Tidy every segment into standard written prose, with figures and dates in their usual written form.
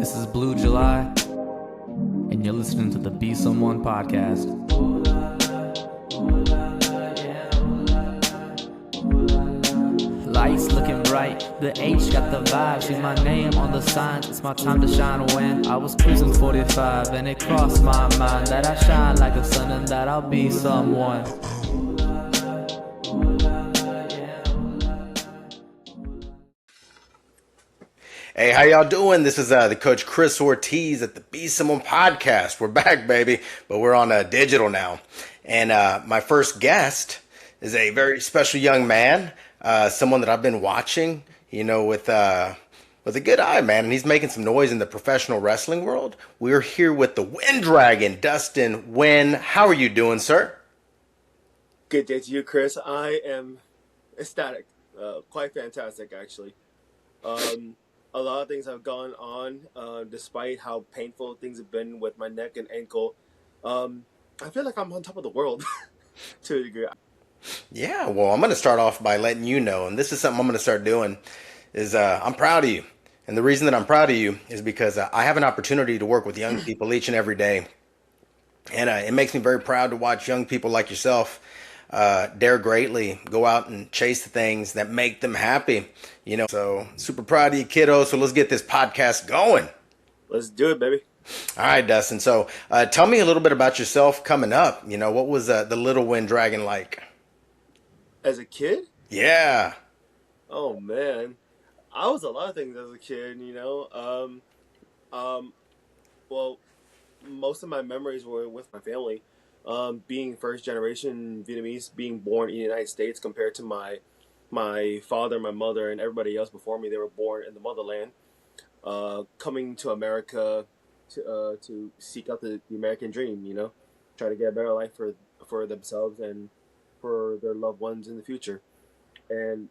This is Blue July, and you're listening to the Be Someone podcast. Lights looking bright, the H got the vibe. See my name on the signs, it's my time to shine. When I was cruising 45, and it crossed my mind that I shine like a sun and that I'll be someone. Hey, how y'all doing? This is the Coach Chris Ortiz at the Be Someone podcast. We're back, baby, but we're on digital now. And my first guest is a very special young man, someone that I've been watching, with a good eye, man. And he's making some noise in the professional wrestling world. We're here with the Wind Dragon, Dustin Nguyen. How are you doing, sir? Good day to you, Chris. I am ecstatic, quite fantastic, actually. A lot of things have gone on, despite how painful things have been with my neck and ankle. I feel like I'm on top of the world to a degree. Yeah, well, I'm going to start off by letting you know, and this is something I'm going to start doing, is I'm proud of you. And the reason that I'm proud of you is because I have an opportunity to work with young people each and every day. And it makes me very proud to watch young people like yourself dare greatly, go out and chase the things that make them happy. So super proud of you, kiddo. So let's get this podcast going. Let's do it, baby. All right, Dustin. So tell me a little bit about yourself coming up. What was the little Wind Dragon like? As a kid? Yeah. Oh, man. I was a lot of things as a kid, Well, most of my memories were with my family. Being first generation Vietnamese, being born in the United States compared to my father, my mother, and everybody else before me, they were born in the motherland. Coming to America to seek out the American dream, try to get a better life for themselves and for their loved ones in the future. And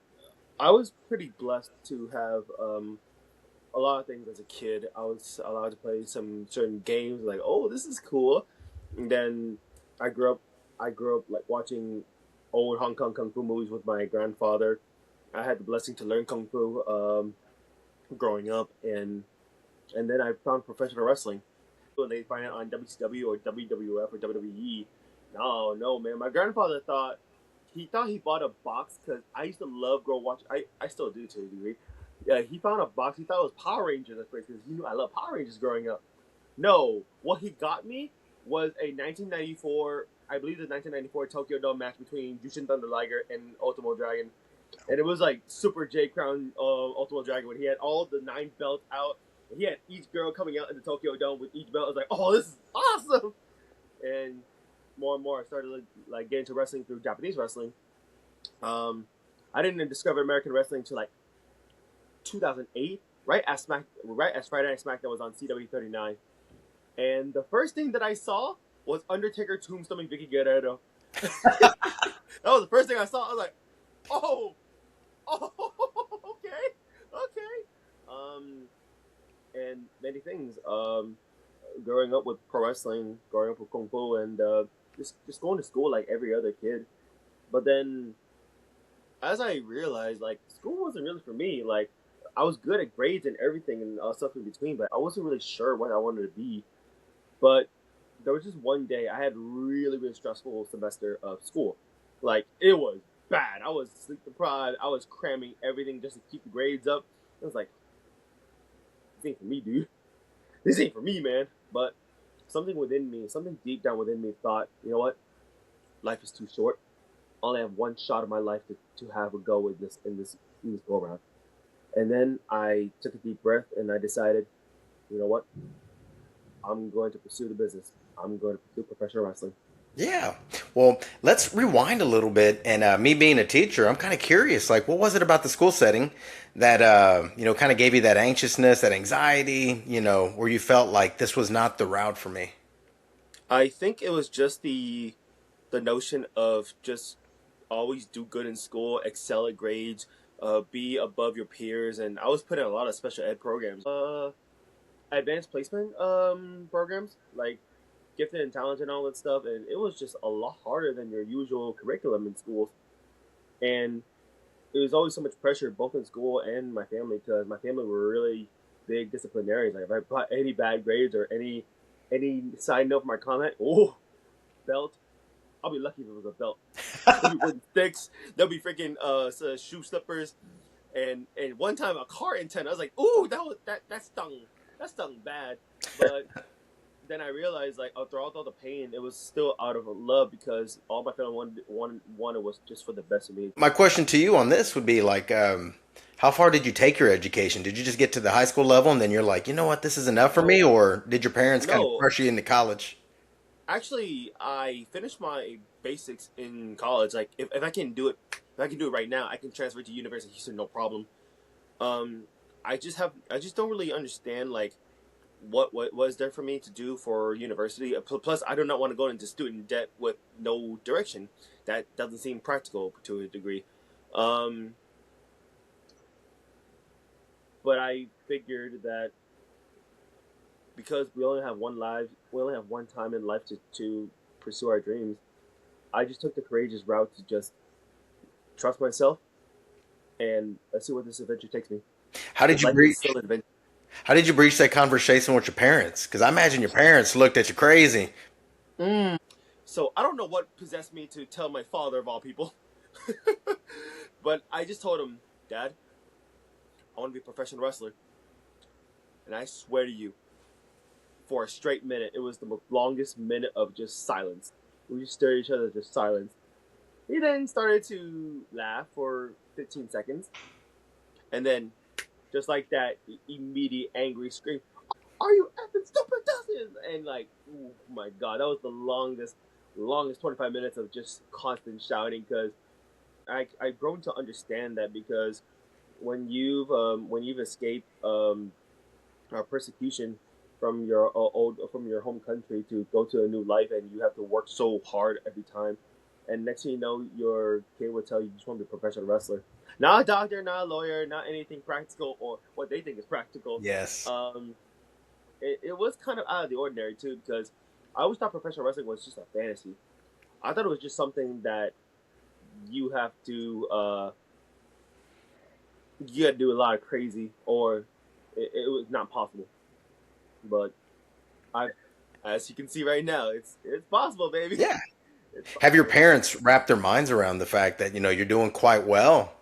I was pretty blessed to have a lot of things as a kid. I was allowed to play some certain games, like, oh, this is cool. And then I grew up like watching old Hong Kong Kung Fu movies with my grandfather. I had the blessing to learn Kung Fu growing up, and then I found professional wrestling. When they find it on WCW or WWF or WWE, no, man. My grandfather thought he bought a box because I used to love watch. I still do to a degree. Yeah, he found a box. He thought it was Power Rangers at first because he knew I love Power Rangers growing up. No, what he got me was a 1994, I believe the 1994 Tokyo Dome match between Jushin Thunder Liger and Ultimo Dragon. And it was like Super J Crown Ultimo Dragon when he had all the 9 belts out. And he had each girl coming out in the Tokyo Dome with each belt. I was like, oh, this is awesome! And more I started like getting into wrestling through Japanese wrestling. I didn't discover American wrestling until like 2008, right as Friday Night SmackDown was on CW39. And the first thing that I saw was Undertaker tombstoning Vicky Guerrero. That was the first thing I saw. I was like, oh, okay. And many things. Growing up with pro wrestling, growing up with Kung Fu, and just going to school like every other kid. But then, as I realized, like, school wasn't really for me. Like, I was good at grades and everything and stuff in between, but I wasn't really sure what I wanted to be. But there was just one day I had really, really stressful semester of school. Like, it was bad. I was sleep deprived. I was cramming everything just to keep the grades up. I was like, this ain't for me, dude. This ain't for me, man. But something deep down within me thought, you know what? Life is too short. I only have one shot of my life to have a go with this in this go around. And then I took a deep breath and I decided, you know what? I'm going to pursue the business. I'm going to pursue professional wrestling. Yeah. Well, let's rewind a little bit. And me being a teacher, I'm kind of curious. Like, what was it about the school setting that, kind of gave you that anxiousness, that anxiety, where you felt like this was not the route for me? I think it was just the notion of just always do good in school, excel at grades, be above your peers. And I was put in a lot of special ed programs. Advanced placement programs, like gifted and talented and all that stuff, and it was just a lot harder than your usual curriculum in schools. And it was always so much pressure both in school and my family, because my family were really big disciplinarians. Like if I got any bad grades or any side note for my comment, oh, belt. I'll be lucky if it was a belt. They'll be wooden sticks. They'll be freaking shoe slippers. And one time a car antenna. I was like, ooh, that stung. That stung bad. But then I realized, like, throughout all the pain, it was still out of love because all my family wanted was just for the best of me. My question to you on this would be like, how far did you take your education? Did you just get to the high school level and then you're like, you know what, this is enough for me? No, Or did your parents kind of no. push you into college? Actually, I finished my basics in college. Like, if I can do it, if I can do it right now, I can transfer to University of Houston, no problem. Um, I just don't really understand like what was there for me to do for university. Plus, I do not want to go into student debt with no direction. That doesn't seem practical to a degree. Um, but I figured that because we only have one life, we only have one time in life to pursue our dreams. I just took the courageous route to just trust myself and let's see where this adventure takes me. How did Because you life is breach? still an adventure. How did you breach that conversation with your parents? Because I imagine your parents looked at you crazy. So I don't know what possessed me to tell my father of all people, but I just told him, Dad, I want to be a professional wrestler, and I swear to you, for a straight minute, it was the longest minute of just silence. We just stared at each other, just silence. He then started to laugh for 15 seconds, and then, just like that, immediate angry scream, "Are you effing stupid, Dustin?" And like, oh my god, that was the longest 25 minutes of just constant shouting because I've grown to understand that because when you've escaped persecution from your home country to go to a new life and you have to work so hard every time, and next thing you know your kid will tell you just want to be a professional wrestler, not a doctor, not a lawyer, not anything practical or what they think is practical. Yes. um, it was kind of out of the ordinary too because I always thought professional wrestling was just a fantasy. I thought it was just something that you have to you got to do a lot of crazy or it was not possible. But I, as you can see right now, it's possible, baby. Yeah. It's Have your possible. parents wrapped their minds around the fact that, you're doing quite well?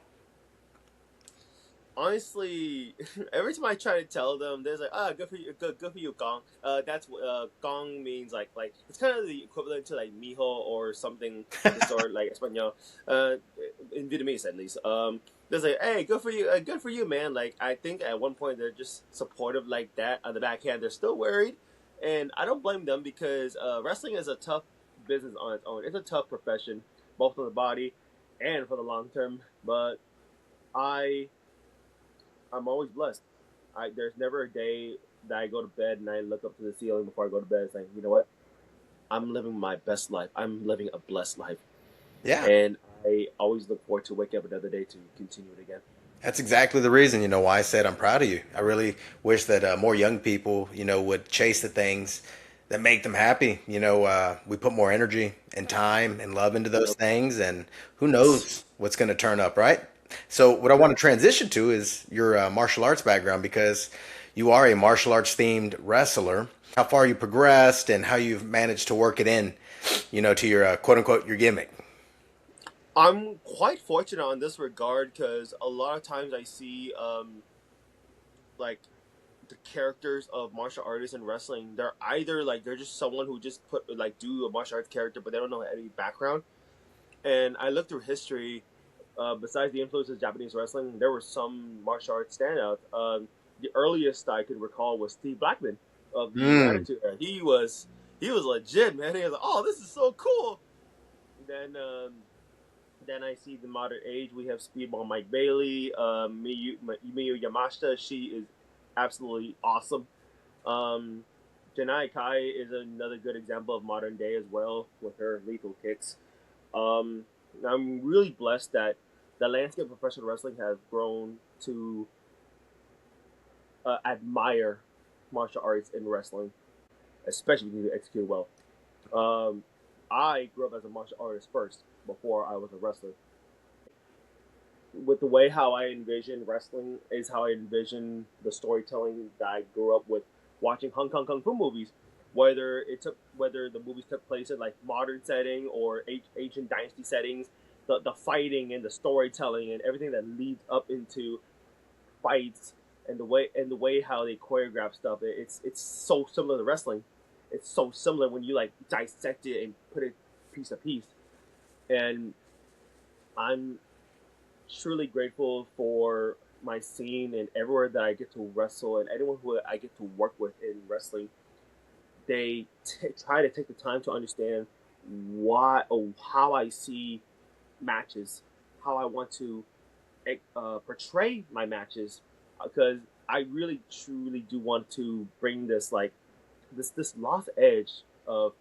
Honestly, every time I try to tell them, there's like, ah, good for you, good for you, Gong. That's Gong means like it's kind of the equivalent to like mijo or something of the sort, like Espanol, uh, in Vietnamese at least. There's like, hey, good for you, man. Like I think at one point they're just supportive like that. On the backhand, they're still worried, and I don't blame them because wrestling is a tough business on its own. It's a tough profession, both for the body and for the long term. But I I'm always blessed. There's never a day that I go to bed and I look up to the ceiling before I go to bed and say, you know what? I'm living my best life. I'm living a blessed life. Yeah. And I always look forward to wake up another day to continue it again. That's exactly the reason, why I said I'm proud of you. I really wish that more young people, would chase the things that make them happy. We put more energy and time and love into those Yep. things, and who knows what's going to turn up, right? So, what I want to transition to is your martial arts background because you are a martial arts themed wrestler. How far you progressed and how you've managed to work it in, to your quote unquote your gimmick. I'm quite fortunate on this regard because a lot of times I see like the characters of martial artists in wrestling. They're either like they're just someone who just put like do a martial arts character, but they don't know any background. And I look through history. Besides the influence of Japanese wrestling, there were some martial arts standouts. The earliest I could recall was Steve Blackman of the Mm. Attitude Era. He was legit, man. He was like, "Oh, this is so cool." Then then I see the modern age. We have Speedball Mike Bailey, Miyu Yamashita. She is absolutely awesome. Um, Janai Kai is another good example of modern day as well with her lethal kicks. Um, I'm really blessed that the landscape of professional wrestling has grown to admire martial arts in wrestling, especially when you execute well. Um, I grew up as a martial artist first before I was a wrestler. with the way how I envision wrestling is how I envision the storytelling that I grew up with watching Hong Kong kung fu movies. Whether the movies took place in like modern setting or ancient dynasty settings, the fighting and the storytelling and everything that leads up into fights and the way how they choreograph stuff, it's so similar to wrestling. It's so similar when you like dissect it and put it piece to piece. And I'm truly grateful for my scene and everywhere that I get to wrestle and anyone who I get to work with in wrestling. They try to take the time to understand why or how I see matches, how I want to portray my matches, because I really truly do want to bring this like this lost edge of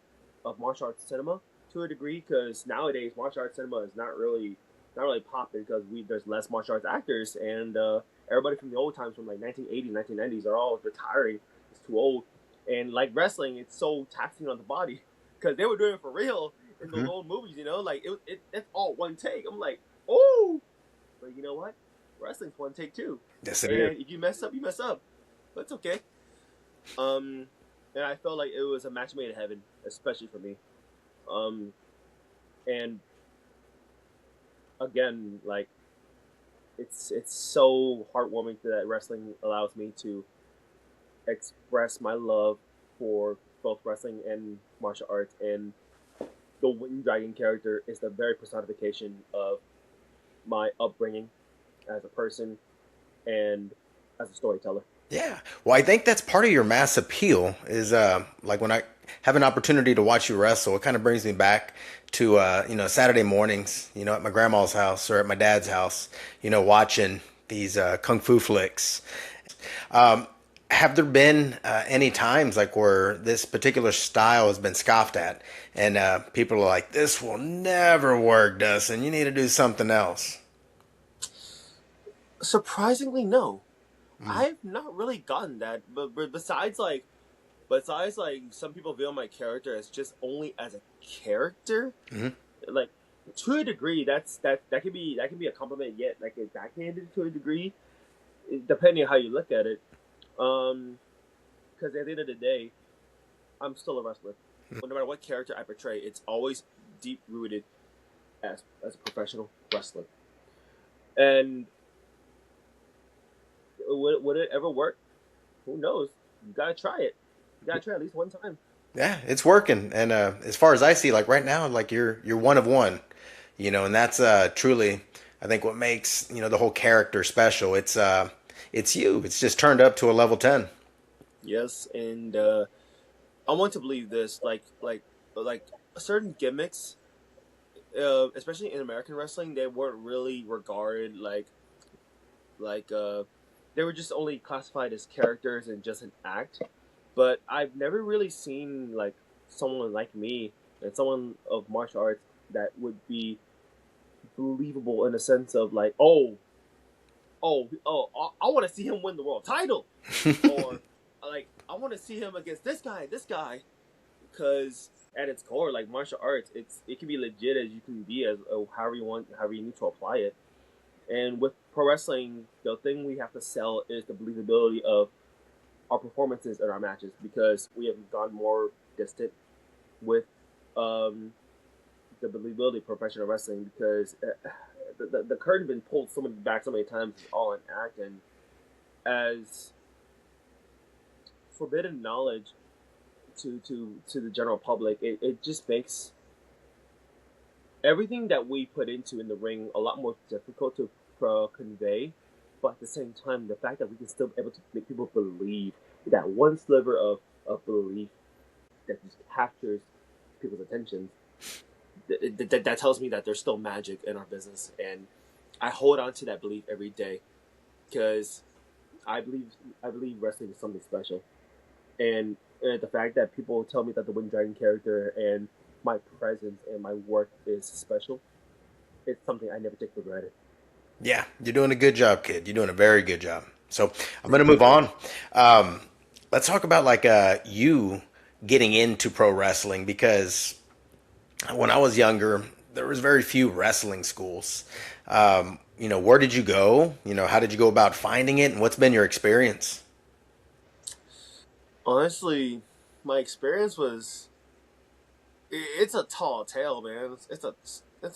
martial arts cinema to a degree. Because nowadays martial arts cinema is not really popping because we there's less martial arts actors, and everybody from the old times from like 1980s, 1990s are all retiring. It's too old, and like wrestling, it's so taxing on the body because they were doing it for real in those Mhm. old movies. Like it's all one take. I'm like, oh, but you know what? Wrestling's one take too, Yes, it is. and if you mess up, you mess up. But it's okay. Um, and I felt like it was a match made in heaven, especially for me. Um, and again, like it's so heartwarming that wrestling allows me to express my love for both wrestling and martial arts. And the Wind Dragon character is the very personification of my upbringing as a person and as a storyteller. Yeah. Well, I think that's part of your mass appeal is like when I have an opportunity to watch you wrestle, it kind of brings me back to Saturday mornings, at my grandma's house or at my dad's house, watching these kung fu flicks. Um, have there been any times like where this particular style has been scoffed at and people are like, "This will never work, Dustin. You need to do something else." Surprisingly, no. Mm. I've not really gotten that, but besides like some people view my character as just only as a character, Hmm. like to a degree, that can be a compliment yet, like a backhanded to a degree, depending on how you look at it. Um, because at the end of the day, I'm still a wrestler. No matter what character I portray, it's always deep rooted as a professional wrestler. And would it ever work? Who knows? You gotta try it. You gotta try at least one time. Yeah, it's working. And as far as I see, like right now, like you're one of one, and that's truly, I think, what makes the whole character special. It's you. It's just turned up to a level 10. Yes, and I want to believe this. Like certain gimmicks, especially in American wrestling, they weren't really regarded like they were just only classified as characters and just an act. But I've never really seen like someone like me and someone of martial arts that would be believable in the sense of like, I want to see him win the world title, or like I want to see him against this guy, because at its core, like martial arts, it can be legit as you can be as however you want, however you need to apply it. And with pro wrestling, the thing we have to sell is the believability of our performances in our matches, because we have gone more distant with um, the believability of professional wrestling, because the curtain's been pulled so many back so many times. It's all an act, and as forbidden knowledge to the general public, it just makes everything that we put into in the ring a lot more difficult to convey. But at the same time, the fact that we can still be able to make people believe that one sliver of belief that just captures people's attention, that tells me that there's still magic in our business. And I hold on to that belief every day, because I believe I believe wrestling is something special. And the fact that people tell me that the Wind Dragon character and my presence and my work is special, it's something I never take for granted. Yeah, you're doing a good job, kid. You're doing a very good job. So I'm gonna move on. Um, let's talk about like you getting into pro wrestling because when I was younger, there was very few wrestling schools. where did you go? How did you go about finding it, and what's been your experience? Honestly, my experience was it's a tall tale, man. It's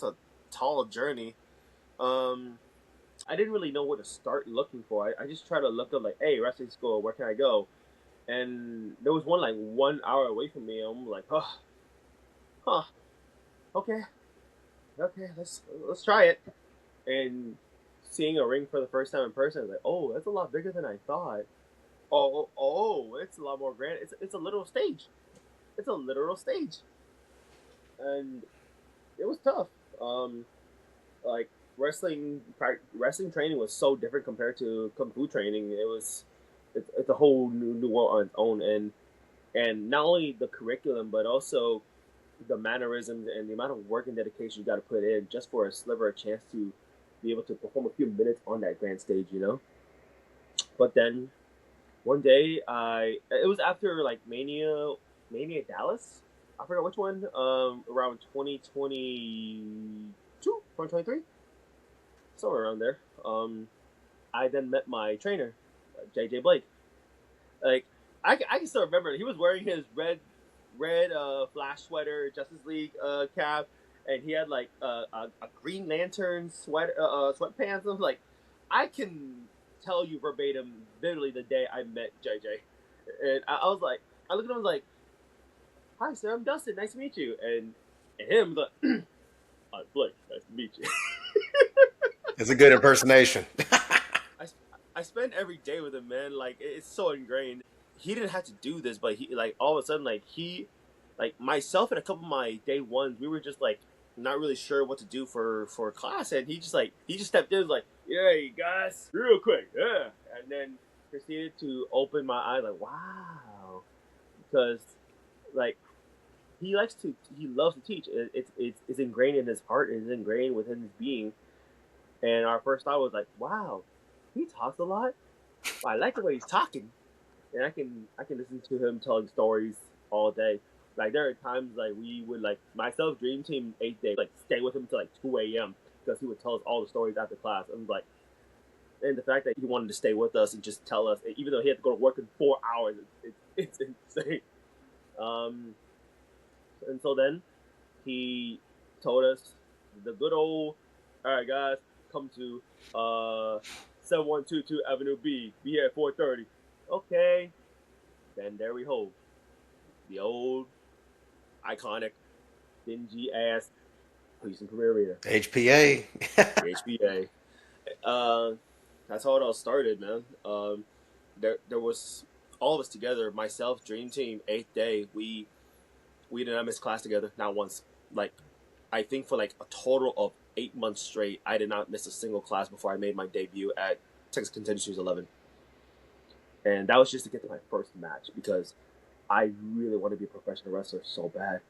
a tall journey. Um, I didn't really know where to start looking for. I just tried to look up like, hey, wrestling school, where can I go? And there was one like 1 hour away from me. I'm like, oh, huh, okay, okay, let's try it. And seeing a ring for the first time in person, I was like, oh, that's a lot bigger than I thought. Oh, it's a lot more grand. It's a literal stage. It's a literal stage, and it was tough. Um, like wrestling training was so different compared to kung fu training. It's a whole new world on its own, and not only the curriculum but also the mannerisms and the amount of work and dedication you got to put in just for a sliver of chance to be able to perform a few minutes on that grand stage, you know. But then one day, I it was after like Mania Dallas. I forgot which one. Around 2022, 2023, somewhere around there. I then met my trainer, JJ Blake. Like I can still remember. He was wearing his red Flash sweater, Justice League cap, and he had like a Green Lantern sweatpants. I was like, I can tell you verbatim, literally the day I met JJ, and I was like, I looked at him, I was like, "Hi, sir, I'm Dustin. Nice to meet you." And him was like, "I'm Blake. Nice to meet you." It's a good impersonation. I, I spend every day with him, man. Like it's so ingrained. He didn't have to do this, but he like all of a sudden like myself and a couple of my day ones, we were just like not really sure what to do for class, and he just stepped in, was like, "Yeah, you guys, real quick, yeah," and then proceeded to open my eyes, like, wow, because like he loves to teach. It's ingrained in his heart, and it's ingrained within his being. And our first thought was like, wow, he talks a lot. Well, I like the way he's talking, and I can listen to him telling stories all day. Like there are times like we would like myself, Dream Team 8 Day, like stay with him till like 2 a.m. because he would tell us all the stories after class. And like, and the fact that he wanted to stay with us and just tell us, even though he had to go to work in 4 hours, it's insane. Um, and so then he told us the good old, all right, guys, come to 7122 Avenue B. Be here at 4:30. Okay. Then there we hold the old, iconic, dingy ass Houston Premier Arena, HPA. the HBA. Uh, that's how it all started, man. There was all of us together. Myself, Dream Team, 8th Day. We did not miss class together, not once. Like I think for like a total of 8 months straight, I did not miss a single class before I made my debut at Texas Contender Series 11, and that was just to get to my first match because I really want to be a professional wrestler so bad,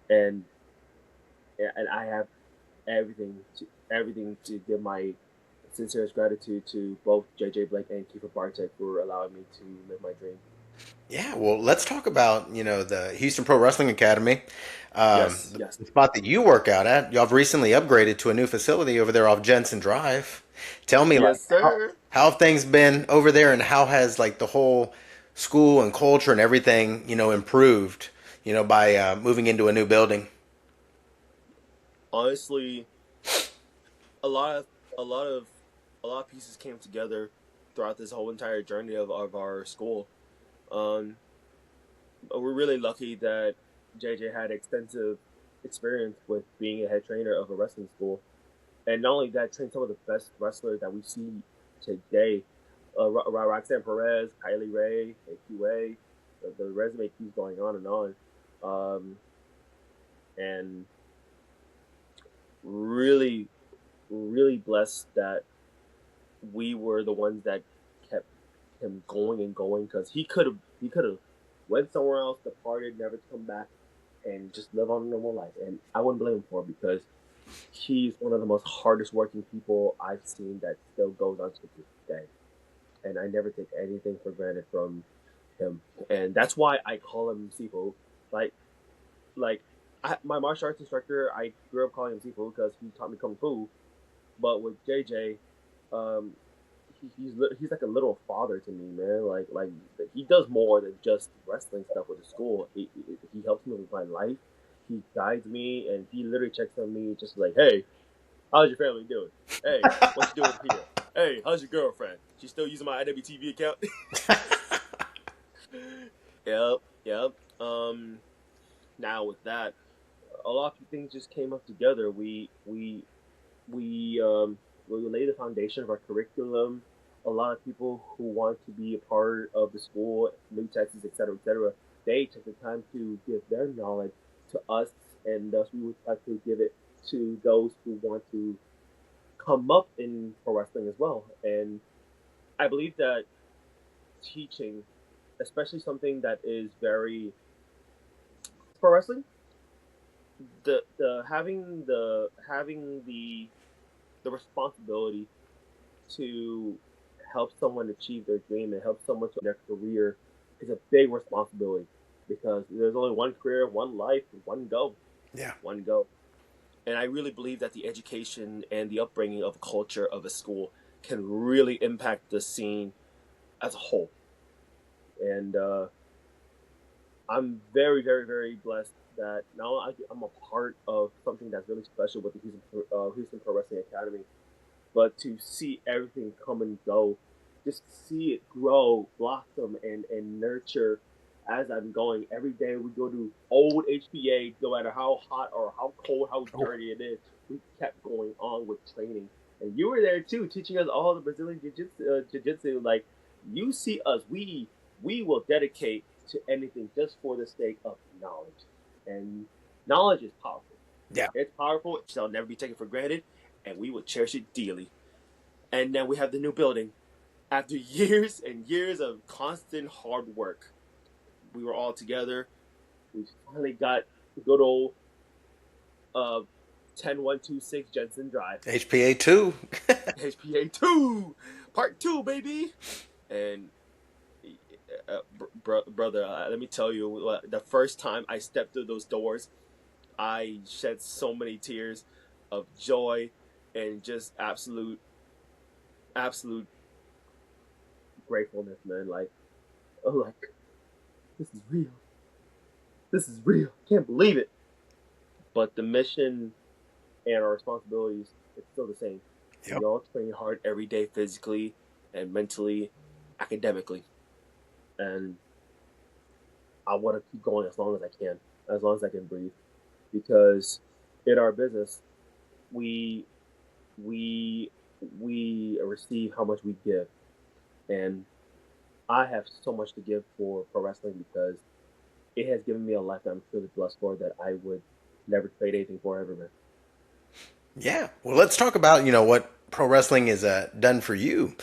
and I have everything to give my sincerest gratitude to both JJ Blake and Kiefer Bartek for allowing me to live my dream. Yeah, well, let's talk about the Houston Pro Wrestling Academy, Yes, yes, the spot that you work out at. Y'all have recently upgraded to a new facility over there off Jensen Drive. Tell me, like, yes, sir. how have things been over there, and how has like the whole school and culture and everything improved, by moving into a new building? Honestly, a lot of a lot of a lot of pieces came together throughout this whole entire journey of our school. Um, we're really lucky that JJ had extensive experience with being a head trainer of a wrestling school, and not only that, trained some of the best wrestlers that we see today. Roxanne Perez, Kylie Ray, AQA. The resume keeps going on and on, um, and really, really blessed that we were the ones that kept him going and going because he could have went somewhere else, departed, never to come back, and just live on a normal life. And I wouldn't blame him for it because he's one of the most hardest working people I've seen that still goes on to this day. And I never take anything for granted from him. And that's why I call him Sifu. Like my martial arts instructor, I grew up calling him Sifu because he taught me kung fu. But with JJ, um, he's like a little father to me, man. Like he does more than just wrestling stuff with the school. He helps me with my life. He guides me, and he literally checks on me, just like, hey, how's your family doing? Hey, what you doing here? Hey, how's your girlfriend? She still using my IWTV account? Yep, yep. Now with that, a lot of things just came up together. We lay the foundation of our curriculum. A lot of people who want to be a part of the school, New Texas, etc., they took the time to give their knowledge to us, and thus we would like to give it to those who want to come up in pro wrestling as well. And I believe that teaching, especially something that is very pro wrestling, the having the responsibility to help someone achieve their dream and help someone to their career is a big responsibility because there's only one career, one life, one go, Yeah. one go. And I really believe that the education and the upbringing of a culture of a school can really impact the scene as a whole. And I'm very, very, very blessed that now I'm a part of something that's really special with the Houston Pro Wrestling Academy. But to see everything come and go, just see it grow, blossom, and nurture as I'm going. Every day we go to old HPA, no matter how hot or how cold, how dirty it is, we kept going on with training. And you were there too, teaching us all the Brazilian jiu-jitsu. Like, you see us, we will dedicate to anything just for the sake of knowledge. And knowledge is powerful. Yeah. It's powerful. It shall never be taken for granted, and we will cherish it dearly. And then we have the new building. After years and years of constant hard work, we were all together. We finally got the good old uh, 10126 Jensen Drive. HPA 2. HPA 2! Part 2, baby! And brother, let me tell you, the first time I stepped through those doors, I shed so many tears of joy and just absolute gratefulness, man. Like, oh, like, this is real. This is real. Can't believe it. But the mission and our responsibilities, it's still the same. Yep. We all train hard every day, physically and mentally, academically, and I want to keep going as long as I can, as long as I can breathe, because in our business, we we we receive how much we give, and I have so much to give for pro wrestling because it has given me a life that I'm truly blessed for that I would never trade anything for ever, man. Yeah. Well, let's talk about, what pro wrestling is done for you.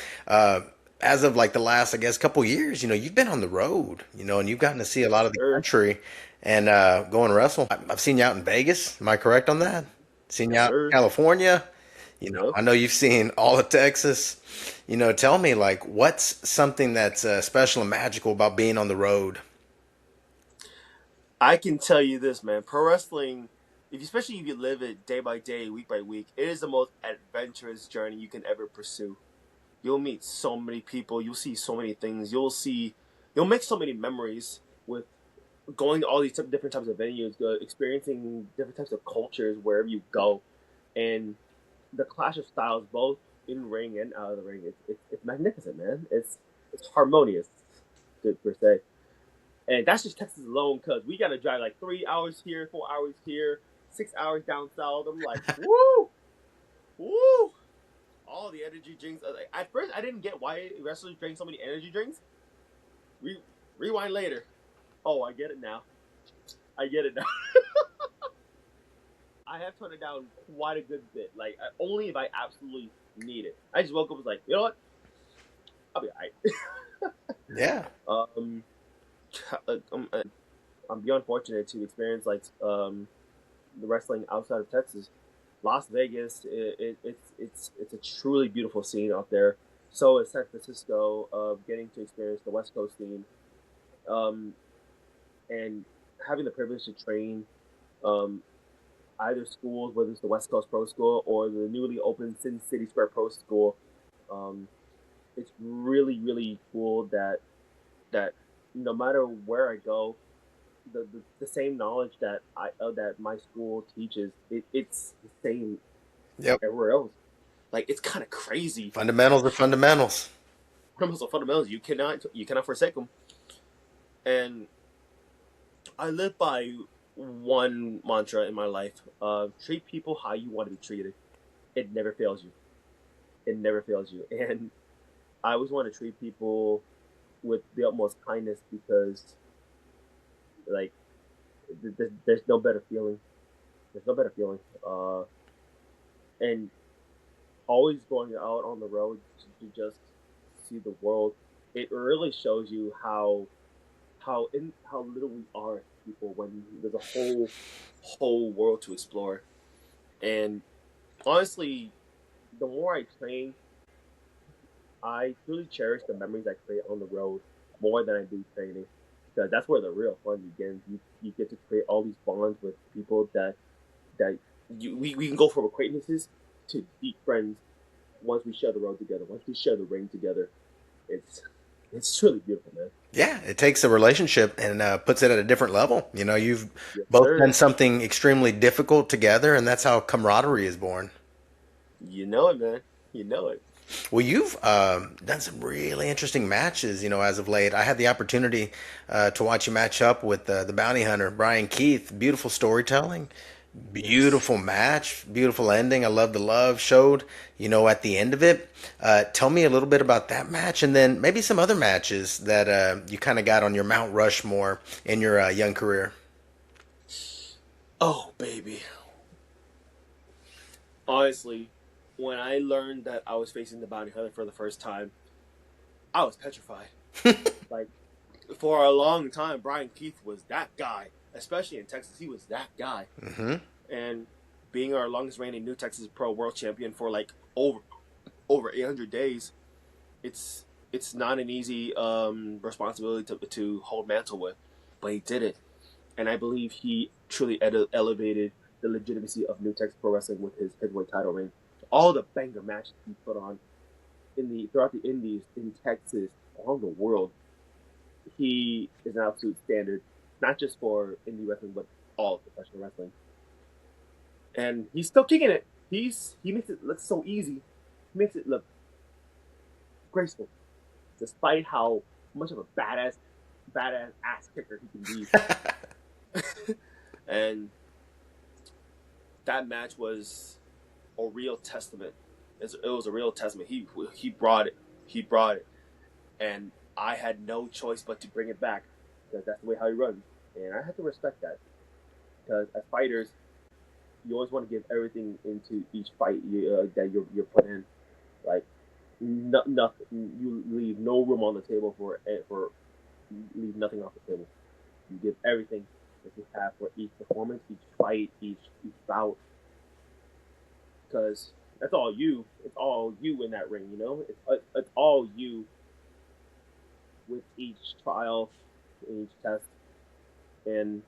As of like the last, I guess, couple years, you've been on the road, and you've gotten to see a lot of the Sir, country and go and wrestle. I've seen you out in Vegas. Am I correct on that? Seen you yes, out in sir. California. Yep. I know you've seen all of Texas. Tell me, like, what's something that's special and magical about being on the road? I can tell you this, man. Pro wrestling, especially if you live it day by day, week by week, it is the most adventurous journey you can ever pursue. You'll meet so many people. You'll see so many things. You'll make so many memories with going to all these different types of venues, experiencing different types of cultures wherever you go, and the clash of styles, both in ring and out of the ring, it's magnificent, man. It's harmonious, per se. And that's just Texas alone, cause we gotta drive like 3 hours here, 4 hours here, 6 hours down south. I'm like, woo, woo. All the energy drinks. Like, at first, I didn't get why wrestlers drink so many energy drinks. Re- Rewind later. Oh, I get it now. I get it now. I have toned it down quite a good bit. Like, only if I absolutely need it. I just woke up and was like, you know what? I'll be Yeah. alright. I'm beyond fortunate to experience like the wrestling outside of Texas. Las Vegas, it's a truly beautiful scene out there. So is San Francisco, of getting to experience the West Coast scene, um, and having the privilege to train um, either schools, whether it's the West Coast Pro School or the newly opened Sin City Square Pro School. Um, it's really really cool that no matter where I go, the same knowledge that my school teaches, it's the same Yep. everywhere else. Like it's kind of crazy. Fundamentals are fundamentals. Criminals fundamentals, you cannot forsake them. And I live by one mantra in my life: treat people how you want to be treated. It never fails you. It never fails you. And I always want to treat people with the utmost kindness because, like, there's no better feeling. There's no better feeling. And always going out on the road to just see the world. It really shows you how little we are as people when there's a whole world to explore. And honestly, the more I train, I truly cherish the memories I create on the road more than I do training, because that's where the real fun begins. You get to create all these bonds with people that we can go from acquaintances to deep friends once we share the road together. Once we share the ring together, it's it's really beautiful, man. Yeah, it takes a relationship and puts it at a different level. You know, you've Yes, both done sir. something extremely difficult together, and that's how camaraderie is born. You know it, man. You know it. Well, you've done some really interesting matches, you know, as of late. I had the opportunity to watch you match up with the bounty hunter, Brian Keith. Beautiful storytelling, Yes. beautiful match, beautiful ending. I love the love showed, you know, at the end of it. Tell me a little bit about that match and then maybe some other matches that you kind of got on your Mount Rushmore in your young career. Oh, baby. Honestly, when I learned that I was facing the bounty hunter for the first time, I was petrified. Like for a long time, Brian Keith was that guy, especially in Texas. He was that guy, Hmm. and being our longest reigning New Texas Pro World Champion for like over 800 days, it's not an easy responsibility to hold mantle with, but he did it, and I believe he truly elevated the legitimacy of New Texas Pro Wrestling with his heavyweight title reign. All the banger matches he put on in the throughout the Indies, in Texas, around the world, he is an absolute standard, not just for indie wrestling but all professional wrestling. And he's still kicking it. He makes it look so easy. He makes it look graceful, despite how much of a badass ass kicker he can be. And that match was a real testament. It was a real testament. He brought it. He brought it, and I had no choice but to bring it back because that's the way how he runs, and I have to respect that. Because as fighters, you always want to give everything into each fight that you're put in. Like nothing, you leave no room on the table for leave nothing off the table. You give everything that you have for each performance, each fight, each bout, because that's all you. It's all you in that ring. You know, it's all you with each trial, each test, and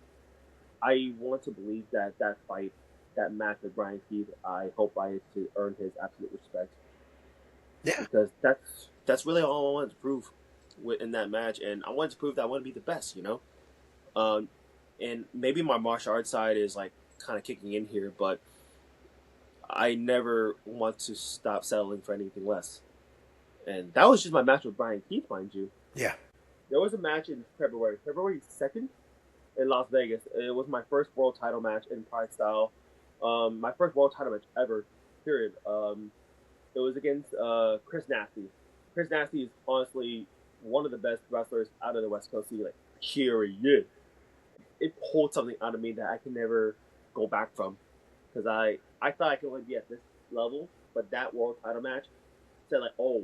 I want to believe that that fight, that match with Brian Keith, I hope I to earn his absolute respect Yeah. because that's really all I wanted to prove in that match, and I wanted to prove that I want to be the best. Um, and maybe my martial arts side is like kind of kicking in here, but I never want to stop settling for anything less. And that was just my match with Brian Keith, mind you. Yeah. There was a match in February 2nd in Las Vegas. It was my first world title match in Pride Style. My first world title match ever, period. It was against Chris Nasty. Chris Nasty is honestly one of the best wrestlers out of the West Coast scene, like, period. It pulled something out of me that I can never go back from. Because I thought I could only be at this level, but that world title match said, like, oh,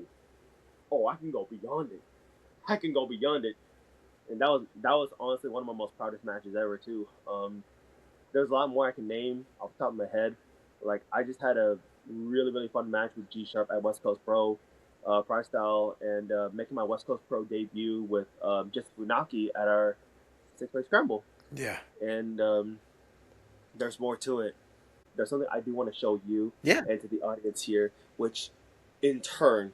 I can go beyond it. I can go beyond it. And that was honestly one of my most proudest matches ever too. There's a lot more I can name off the top of my head. Like I just had a really fun match with G Sharp at West Coast Pro, Price Style, and making my West Coast Pro debut with just Funaki at our 6-way scramble. Yeah. And there's more to it. there's something I do want to show you Yeah. and to the audience here, which in turn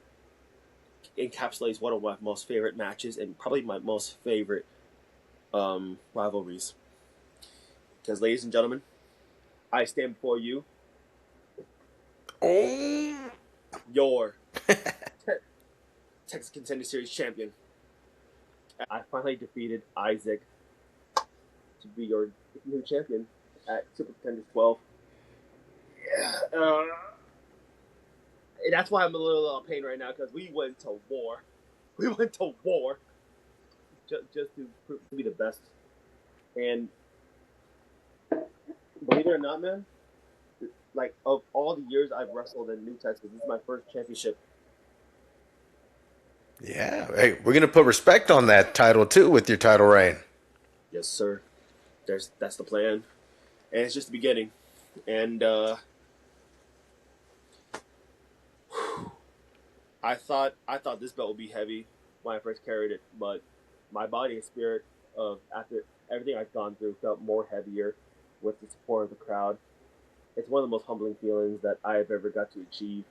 encapsulates one of my most favorite matches and probably my most favorite rivalries. Because, ladies and gentlemen, I stand before you, Oh. your Texas Contender Series champion. I finally defeated Isaac to be your new champion at Super Contenders 12. Yeah. And that's why I'm a little in pain right now, because we went to war. We went to war just to be the best. And believe it or not, man, like of all the years I've wrestled in New Texas, this is my first championship. Yeah. Hey, we're gonna put respect on that title too with your title reign. Yes, sir. That's the plan, and it's just the beginning. And I thought this belt would be heavy when I first carried it, but my body and spirit of after everything I've gone through felt more heavier with the support of the crowd. It's one of the most humbling feelings that I've ever got to achieve,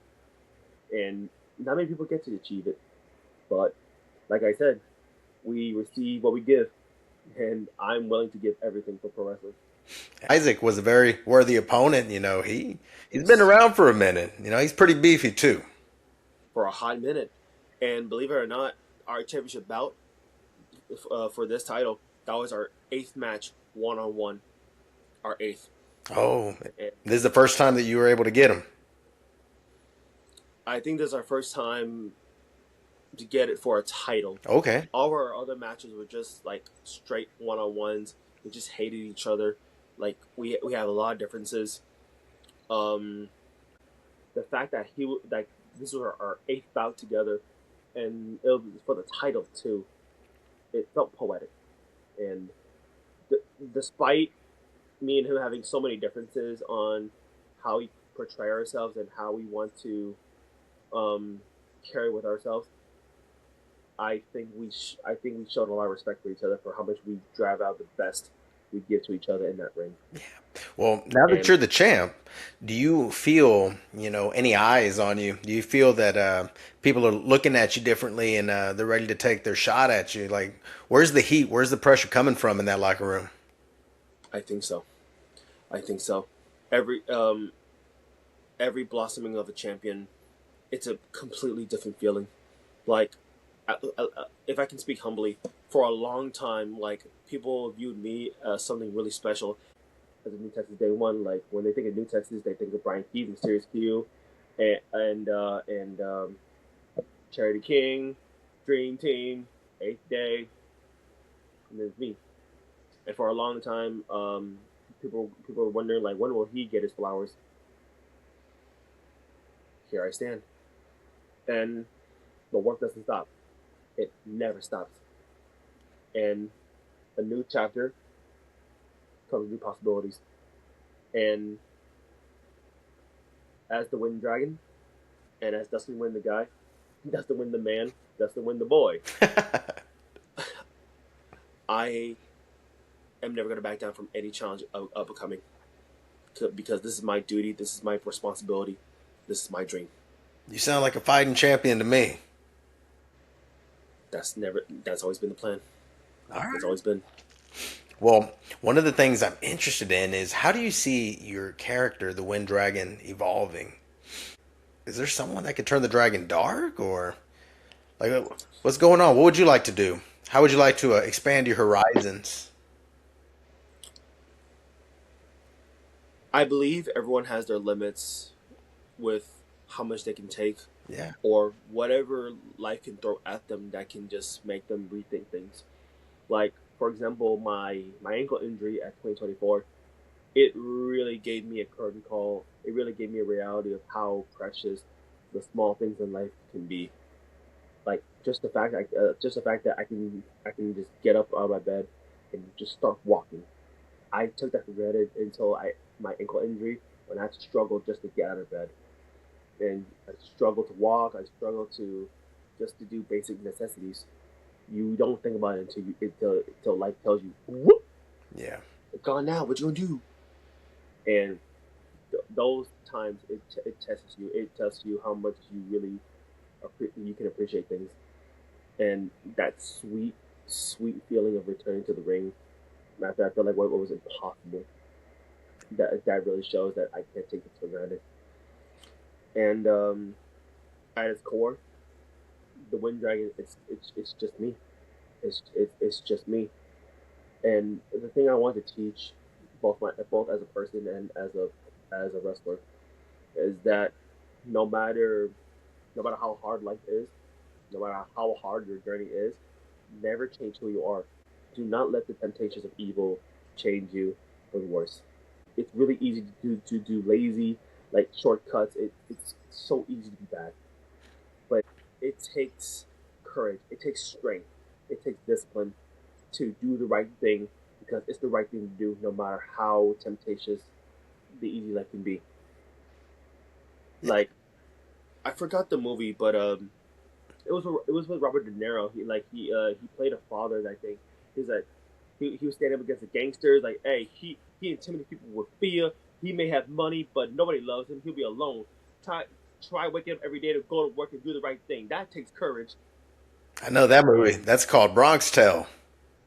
and not many people get to achieve it. But like I said, we receive what we give, and I'm willing to give everything for pro wrestling. Isaac was a very worthy opponent. You know, he's been Yes, around for a minute. You know, he's pretty beefy too. for a hot minute, and believe it or not, our championship bout for this title, that was our 8th match, 1-on-1, our 8th. Oh, And this is the first time that you were able to get him. I think this is our first time to get it for a title. Okay. All of our other matches were just like straight 1-on-1s. We just hated each other. Like we have a lot of differences. The fact that this was our 8th bout together, and it was for the title too. It felt poetic, and despite me and him having so many differences on how we portray ourselves and how we want to carry with ourselves, I think we showed a lot of respect for each other for how much we drive out the best we give to each other in that ring. Well, now that And you're the champ, do you feel, you know, any eyes on you? Do you feel that people are looking at you differently and they're ready to take their shot at you? Like, where's the heat? Where's the pressure coming from in that locker room? I think so. I think so. Every blossoming of a champion, it's a completely different feeling. Like, if I can speak humbly, for a long time, like people viewed me as something really special as a New Texas Day One. Like when they think of New Texas, they think of Brian Keith and Sirius Q, and Charity King, Dream Team, Eighth Day, and there's me. And for a long time, people were wondering like, when will he get his flowers? Here I stand, and the work doesn't stop. It never stops. And a new chapter comes with new possibilities. And as the Wind Dragon, and as Dustin Nguyen the guy, Dustin Nguyen the man, Dustin Nguyen the boy, I am never going to back down from any challenge of becoming. Because this is my duty, this is my responsibility, this is my dream. You sound like a fighting champion to me. That's always been the plan. All right. It's always been. Well, one of the things I'm interested in is how do you see your character, the Wind Dragon, evolving? Is there someone that could turn the dragon dark, or like what's going on? What would you like to do? How would you like to expand your horizons? I believe everyone has their limits with how much they can take, Yeah. or whatever life can throw at them that can just make them rethink things. Like, for example, my ankle injury at 2024, it really gave me a curtain call. It really gave me a reality of how precious the small things in life can be. Like just the fact that I can just get up out of my bed and just start walking. I took that for granted until my ankle injury, when I had to struggle just to get out of bed. And I struggle to walk. I struggle to just to do basic necessities. You don't think about it until life tells you, whoop, Yeah. it's gone now. What you gonna do? And those times it tests you. It tells you how much you really you can appreciate things, and that sweet feeling of returning to the ring after I feel like what was impossible. That really shows that I can't take it for granted. And at its core, the Wind Dragon, it's just me. It's just me. And the thing I want to teach both as a person and as a wrestler is that no matter no matter how hard life is, no matter how hard your journey is, never change who you are. Do not let the temptations of evil change you for the worse. It's really easy to do lazy like shortcuts. It's so easy to be bad, but it takes courage. It takes strength. It takes discipline to do the right thing because it's the right thing to do, no matter how temptatious the easy life can be. Like I forgot the movie, but it was with Robert De Niro. He played a father. I think he's like he was standing up against the gangsters. Like, hey, he intimidates people with fear. He may have money, but nobody loves him. He'll be alone. Try try waking up every day to go to work and do the right thing. That takes courage. I know that movie. And That's called Bronx Tale.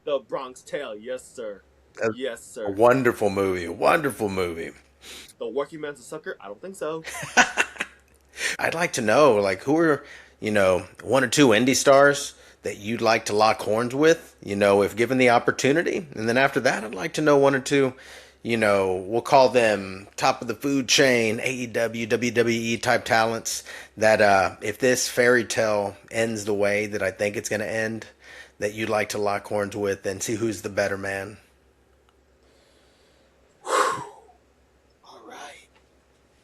the Bronx Tale, yes sir, That's yes a sir. wonderful movie. Wonderful movie. The working man's a sucker. I don't think so. I'd like to know, like, who are, one or two indie stars that you'd like to lock horns with, if given the opportunity. And then after that, I'd like to know one or two, we'll call them top of the food chain, AEW, WWE type talents that if this fairy tale ends the way that I think it's going to end, that you'd like to lock horns with and see who's the better man. All right,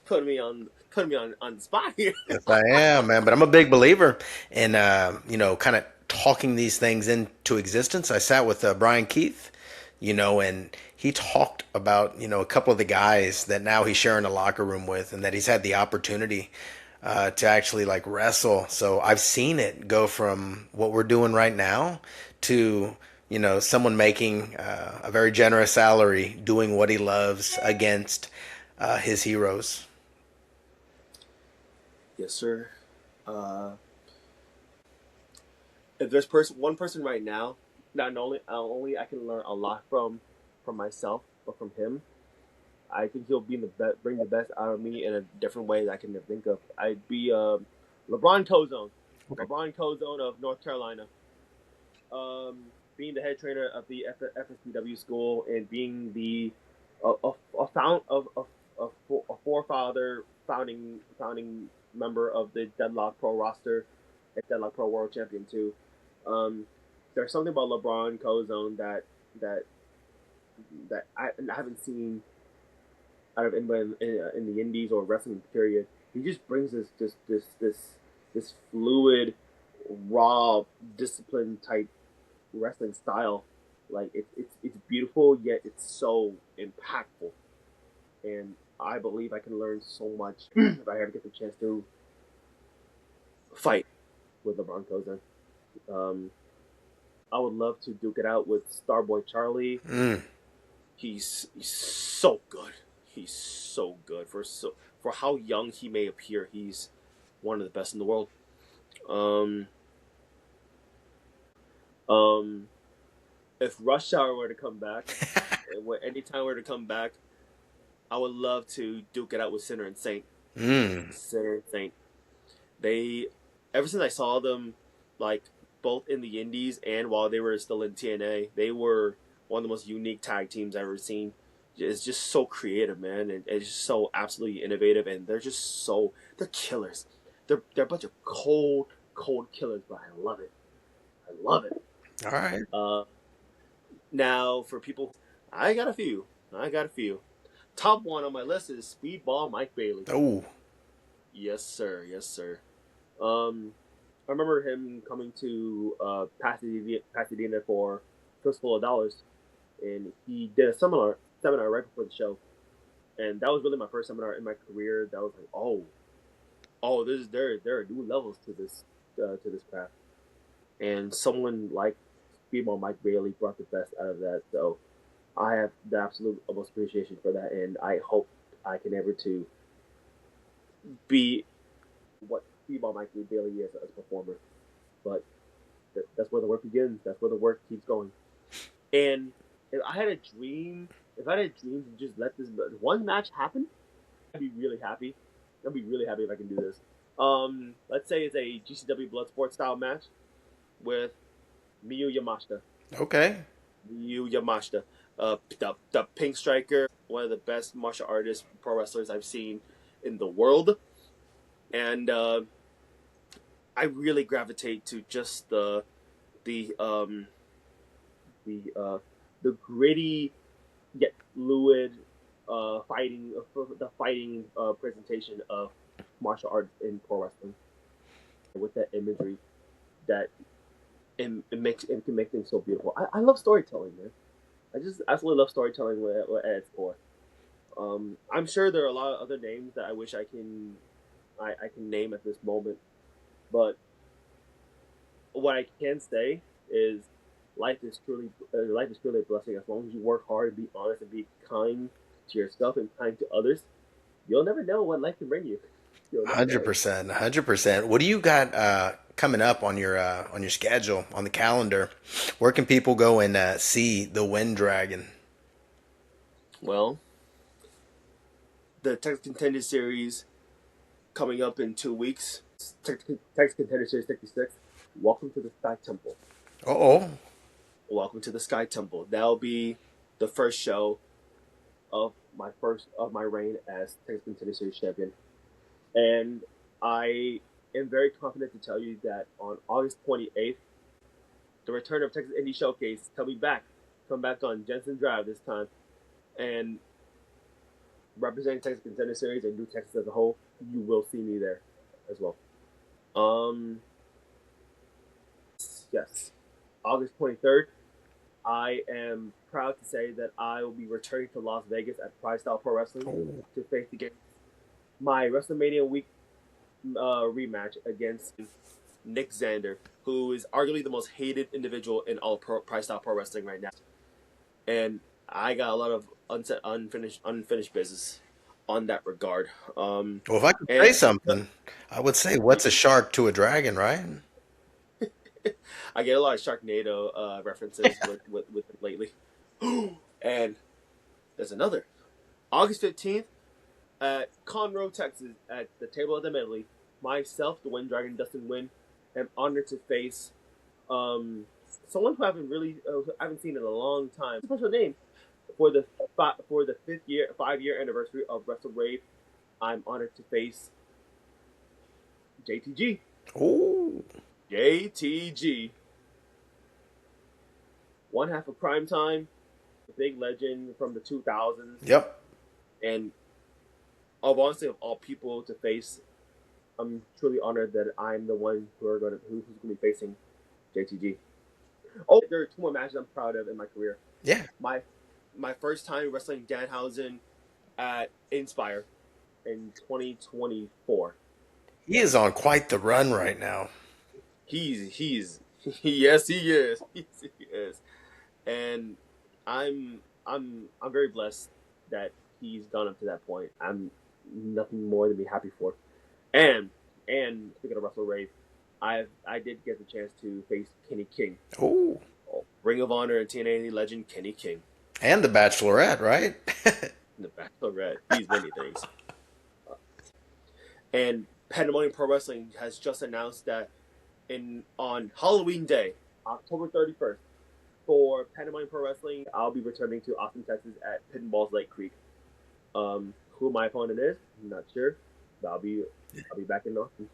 putting me on the spot here. Yes, I am, man. But I'm a big believer in, kind of talking these things into existence. I sat with Brian Keith, and he talked about, a couple of the guys that now he's sharing a locker room with and that he's had the opportunity to actually like wrestle. So I've seen it go from what we're doing right now to, someone making a very generous salary doing what he loves against his heroes. Yes sir. Uh, if there's one person right now, not only I can learn a lot from myself, but from him, I think he'll be bring the best out of me in a different way that I can think of. I'd be LeBron Cozone, LeBron Cozone of North Carolina. Being the head trainer of the FSPW school and being the a found of a forefather founding member of the Deadlock Pro roster and Deadlock Pro World Champion too. Um, there's something about LeBron Cozone that I haven't seen out of anybody in the Indies or wrestling period. He just brings this fluid, raw, disciplined type wrestling style. Like it's beautiful yet it's so impactful, and I believe I can learn so much if I ever get the chance to fight with LeBron Cozan. Um, I would love to duke it out with Starboy Charlie. Mm. He's so good. He's so good for how young he may appear. He's one of the best in the world. Um, um, if Rush Hour were to come back, anytime were to come back, I would love to duke it out with Sinner and Saint. Mm. Sinner and Saint. They, ever since I saw them, like both in the Indies and while they were still in TNA, they were one of the most unique tag teams I've ever seen. It's just so creative, man, and it's just so absolutely innovative, and they're killers. They're a bunch of cold killers, but I love it. I love it. All right. Now for people, I got a few. I got a few. Top one on my list is Speedball Mike Bailey. Oh. Yes, sir. Yes, sir. Um, I remember him coming to Pasadena for Fistful of Dollars, and he did a seminar right before the show, and that was really my first seminar in my career. That was like, this is there are new levels to this craft, and someone like Speedball Mike Bailey brought the best out of that. So I have the absolute utmost appreciation for that, and I hope I can ever to be what Speedball Mikey Bailey is as a performer. But that's where the work begins. That's where the work keeps going. And if I had a dream, to just let this one match happen, I'd be really happy. I'd be really happy if I can do this. Let's say it's a GCW Bloodsport style match with Miyu Yamashita. Okay. Miyu Yamashita, the Pink Striker, one of the best martial artists, pro wrestlers I've seen in the world, and I really gravitate to just the the gritty yet fluid fighting presentation of martial arts in pro wrestling with that imagery that it can make things so beautiful. I love storytelling, man. I just absolutely love storytelling at its core. I'm sure there are a lot of other names that I wish I can name at this moment, but what I can say is life is truly a blessing. As long as you work hard, be honest, and be kind to yourself and kind to others, you'll never know what life can bring you. You'll never know. 100%, 100%. What do you got coming up on your schedule, on the calendar? Where can people go and see the Wind Dragon? Well, the Texas Contender Series coming up in 2 weeks. Texas Contender Series 66. Welcome to the Sky Temple. Oh, Welcome to the Sky Temple. That'll be the first show of my reign as Texas Contender Series champion, and I am very confident to tell you that on August 28th, the return of Texas Indie Showcase coming back. Come back on Jensen Drive this time, and representing Texas Contender Series and New Texas as a whole. You will see me there as well. Yes, August 23rd. I am proud to say that I will be returning to Las Vegas at Pride Style Pro Wrestling to face against my WrestleMania week rematch against Nick Xander, who is arguably the most hated individual in all Pride Style Pro Wrestling right now. And I got a lot of unfinished business on that regard. well, if I could say something, I would say, what's a shark to a dragon, right? I get a lot of Sharknado references with it lately. And there's another. August 15th at Conroe, Texas, at the Table of the Medley, myself, the Wind Dragon, Dustin Nguyen, am honored to face someone who I haven't seen in a long time. Special name for the 5-year anniversary of Wrestle Rave. I'm honored to face JTG. Oh, JTG. One half of Prime Time, a big legend from the 2000s. yep. And honestly, of all people to face, I'm truly honored that I'm the one who's going to be facing JTG. Oh, there are 2 more matches I'm proud of in my career. Yeah. My first time wrestling Danhausen at Inspire in 2024. He is on quite the run right now. He's yes, he is. Yes, he is. And I'm very blessed that he's gone up to that point. I'm nothing more than be happy for. And speaking of Wrestle Rave, I did get the chance to face Kenny King. Oh, Ring of Honor and TNA legend Kenny King. and the Bachelorette, right? The Bachelorette. He's many things. And Pandemonium Pro Wrestling has just announced that on Halloween Day, October 31st, for Pandemonium Pro Wrestling, I'll be returning to Austin, Texas at Pinball's Lake Creek. Who my opponent is, I'm not sure. But I'll be back in Austin.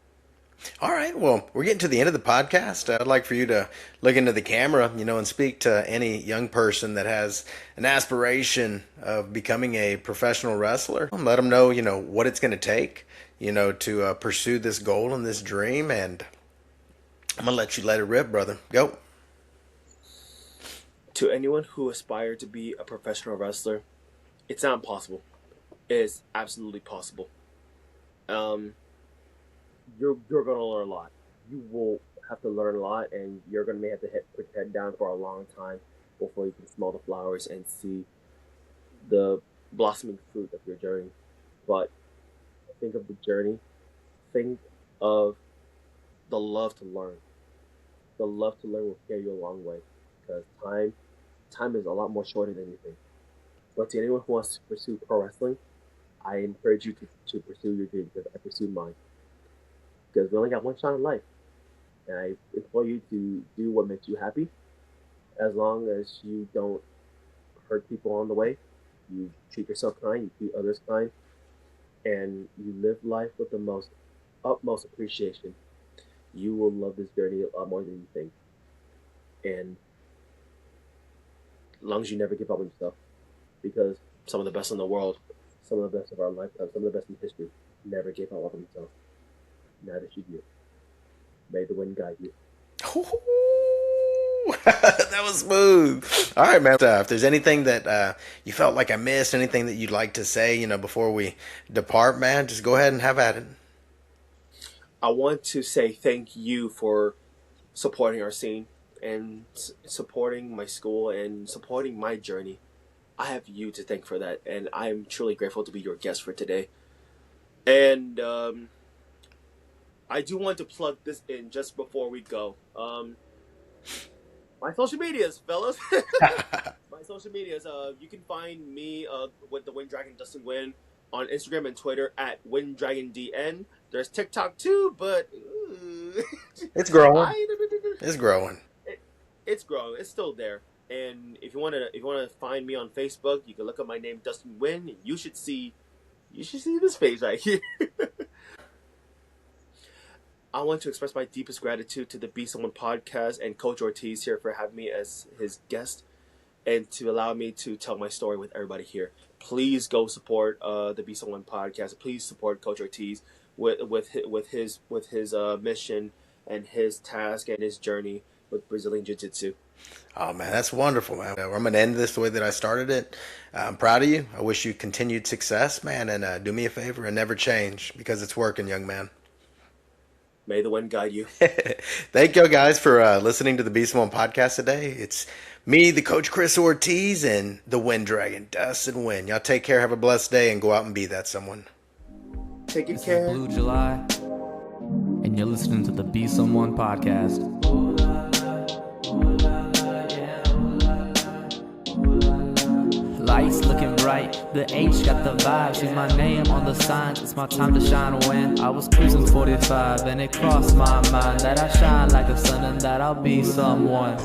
All right. Well, we're getting to the end of the podcast. I'd like for you to look into the camera, and speak to any young person that has an aspiration of becoming a professional wrestler. Let them know, what it's going to take, to pursue this goal and this dream. And I'm going to let you let it rip, brother. Go. To anyone who aspires to be a professional wrestler, it's not impossible. It is absolutely possible. You're going to learn a lot. You will have to learn a lot, and you're going to have to put your head down for a long time before you can smell the flowers and see the blossoming fruit of your journey. but think of the journey. Think of the love to learn. The love to learn will carry you a long way because time is a lot more shorter than you think. But to anyone who wants to pursue pro wrestling, I encourage you to pursue your dream because I pursued mine. Because we only got one shot in life. And I implore you to do what makes you happy as long as you don't hurt people on the way. You treat yourself kind, you treat others kind, and you live life with the most utmost appreciation. You will love this journey a lot more than you think. And as long as you never give up on yourself, because some of the best in the world, some of the best of our lifetime, some of the best in history, never gave up on themselves. Neither should you. May the wind guide you. That was smooth. All right, man. If there's anything that you felt like I missed, anything that you'd like to say, before we depart, man, just go ahead and have at it. I want to say thank you for supporting our scene and supporting my school and supporting my journey. I have you to thank for that, and I'm truly grateful to be your guest for today. And I do want to plug this in just before we go. My social medias, fellas. My social medias. You can find me with the Wind Dragon Dustin Nguyen on Instagram and Twitter at WindDragonDN. There's TikTok too, but it's growing. It's growing. It's growing. It's still there. And if you wanna find me on Facebook, you can look up my name, Dustin Nguyen, and you should see this page right here. I want to express my deepest gratitude to the Be Someone podcast and Coach Ortiz here for having me as his guest and to allow me to tell my story with everybody here. Please go support the Be Someone podcast. Please support Coach Ortiz with his mission and his task and his journey with Brazilian Jiu-Jitsu. Oh, man, that's wonderful, man. I'm going to end this the way that I started it. I'm proud of you. I wish you continued success, man, and do me a favor and never change because it's working, young man. May the wind guide you. Thank you guys for listening to the Be Someone podcast today. It's me, the Coach Chris Ortiz, and the Wind Dragon, Dustin Nguyen. Y'all take care, have a blessed day, and go out and be that someone. Take good This care. is Blue July, and you're listening to the Be Someone podcast. Lights looking bright, the H got the vibe. See my name on the signs, it's my time to shine. When I was cruising 45, and it crossed my mind that I shine like a sun and that I'll be someone.